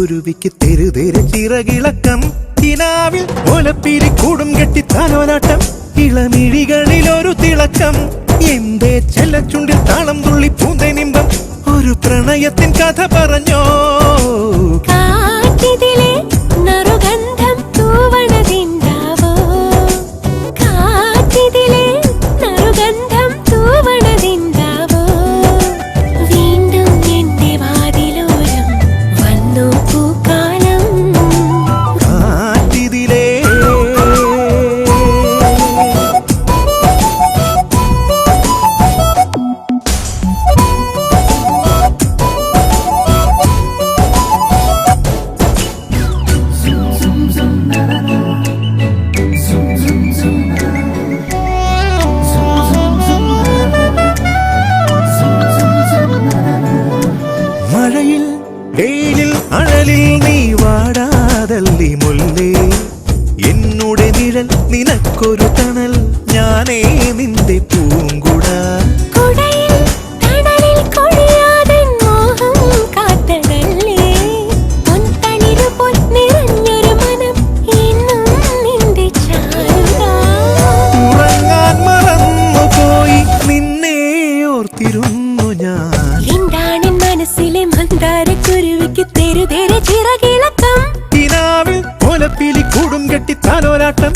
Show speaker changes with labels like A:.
A: കുരുവിക്ക് തെരുതെരെ ചിറകിളക്കം കിനാവിൽ ഓലപ്പീലി കൂടും കെട്ടി താലോലാട്ടം ഇളമിഴികളിൽ ഒരു തിളക്കം എന്തേ ചെല്ലച്ചുണ്ടിൽ താളം തുള്ളി പൂന്തേനിമ്പം ഒരു പ്രണയത്തിൻ കഥ പറഞ്ഞോ
B: കാറ്റിതിലെ നറുഗന്ധം തൂവണതിണ്ടാവോ കാറ്റിതിലെ നറുഗന്ധം തൂവണതിണ്ടാവോ വീണ്ടും എന്റെ വാതിലോരം വന്നു പൂക്കാലം
A: കാറ്റിതിലേ മഴയിൽ വെയിലിൽ അഴലിൽ നീ വാടാതല്ലി മുല്ലേ എന്നുടെ നിഴൽ നിനക്കൊരു തണൽ ഞാനേ നിന്റെ പൂങ്കുട
B: കുടയിൽ തണലിൽ കൊഴിയാതെ മോഹം കാത്തതല്ലേ പൊൻതളിരു പോൽ നിറഞ്ഞൊരു മനം എന്നും നിന്റെ ചാരുത
A: ഉറങ്ങാൻ മറന്നുപോയി നിന്നെ ഓർത്തിരുന്നു ഞാൻ
B: എന്താണിൻ മനസ്സിലെ മന്ദാരക്കുരുവിക്ക് തെരുതെരെ ചിറകിളക്കം
A: കിനാവിൽ ഓലപ്പീലി കൂടും കെട്ടി താലോലാട്ടം